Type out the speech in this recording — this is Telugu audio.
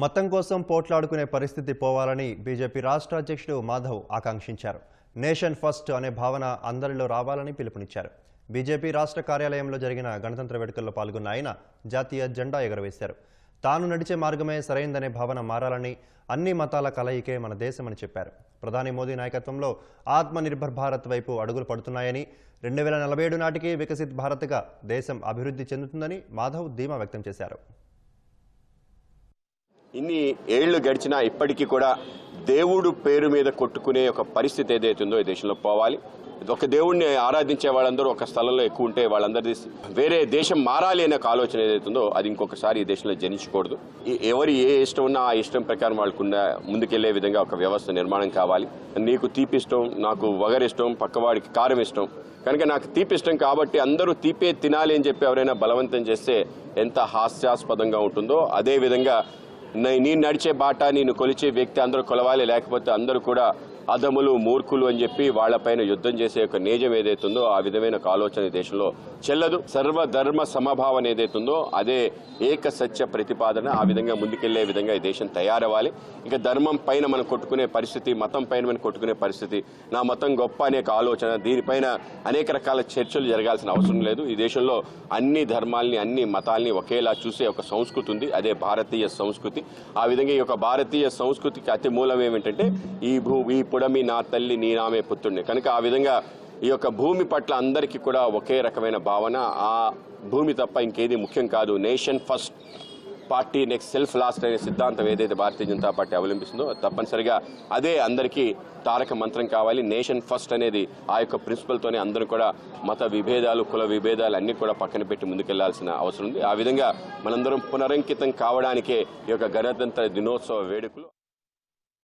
మతం కోసం పోట్లాడుకునే పరిస్థితి పోవాలని బీజేపీ రాష్ట్ర అధ్యక్షుడు మాధవ్ ఆకాంక్షించారు. నేషన్ ఫస్ట్ అనే భావన అందరిలో రావాలని పిలుపునిచ్చారు. బీజేపీ రాష్ట్ర కార్యాలయంలో జరిగిన గణతంత్ర వేడుకల్లో పాల్గొన్న ఆయన జాతీయ జెండా ఎగురవేశారు. తాను నడిచే మార్గమే సరైందనే భావన మారాలని, అన్ని మతాల కలయికే మన దేశమని చెప్పారు. ప్రధాని మోదీ నాయకత్వంలో ఆత్మనిర్భర్ భారత్ వైపు అడుగులు పడుతున్నాయని, 2047 నాటికి వికసిత్ భారత్గా దేశం అభివృద్ధి చెందుతుందని మాధవ్ ధీమా వ్యక్తం చేశారు. ఇన్ని ఏళ్లు గడిచినా ఇప్పటికీ కూడా దేవుడు పేరు మీద కొట్టుకునే ఒక పరిస్థితి ఏదైతుందో ఈ దేశంలో పోవాలి. ఒక దేవుడిని ఆరాధించే వాళ్ళందరూ ఒక స్థలంలో ఎక్కువ ఉంటే వాళ్ళందరిది వేరే దేశం మారాలి అనే ఒక ఆలోచన ఏదైతుందో అది ఇంకొకసారి ఈ దేశంలో జనించకూడదు. ఎవరు ఏ ఇష్టం ఉన్నా ఆ ఇష్టం ప్రకారం వాళ్ళకున్న ముందుకెళ్లే విధంగా ఒక వ్యవస్థ నిర్మాణం కావాలి. నీకు తీపి ఇష్టం, నాకు వగరిష్టం, పక్కవాడికి కారం ఇష్టం, కనుక నాకు తీపి ఇష్టం కాబట్టి అందరూ తీపే తినాలి అని చెప్పి ఎవరైనా బలవంతం చేస్తే ఎంత హాస్యాస్పదంగా ఉంటుందో, అదేవిధంగా నేను నడిచే బాట, నేను కొలిచే వ్యక్తి అందరూ కొలవాలి, లేకపోతే అందరూ కూడా అధములు, మూర్ఖులు అని చెప్పి వాళ్లపైన యుద్ధం చేసే ఒక నేజం ఏదైతుందో ఆ విధమైన ఒక ఆలోచన దేశంలో చెల్లదు. సర్వధర్మ సమభావం ఏదైతుందో అదే ఏక సత్య ప్రతిపాదన, ఆ విధంగా ముందుకెళ్లే విధంగా ఈ దేశం తయారవ్వాలి. ఇక ధర్మం పైన మనం కొట్టుకునే పరిస్థితి, మతం పైన మనం కొట్టుకునే పరిస్థితి, నా మతం గొప్ప అనే ఆలోచన, దీనిపైన అనేక రకాల చర్చలు జరగాల్సిన అవసరం లేదు. ఈ దేశంలో అన్ని ధర్మాల్ని, అన్ని మతాల్ని ఒకేలా చూసే ఒక సంస్కృతి ఉంది, అదే భారతీయ సంస్కృతి. ఆ విధంగా ఈ యొక్క భారతీయ సంస్కృతికి అతి మూలం ఏమిటంటే ఈ పుడమి నా తల్లి నీ నామే పుత్రుడిని. కనుక ఆ విధంగా ఈ యొక్క భూమి పట్ల అందరికీ కూడా ఒకే రకమైన భావన, ఆ భూమి తప్ప ఇంకేది ముఖ్యం కాదు. Nation first, party next, self last అనే సిద్ధాంతం ఏదైతే భారతీయ జనతా పార్టీ అవలంబిస్తుందో తప్పనిసరిగా అదే అందరికీ తారక మంత్రం కావాలి. నేషన్ ఫస్ట్ అనేది ఆ యొక్క ప్రిన్సిపల్తోనే అందరూ కూడా మత విభేదాలు, కుల విభేదాలు అన్ని కూడా పక్కన పెట్టి ముందుకెళ్లాల్సిన అవసరం ఉంది. ఆ విధంగా మనందరం పునరంకితం కావడానికే ఈ యొక్క గణతంత్ర దినోత్సవ వేడుకలు.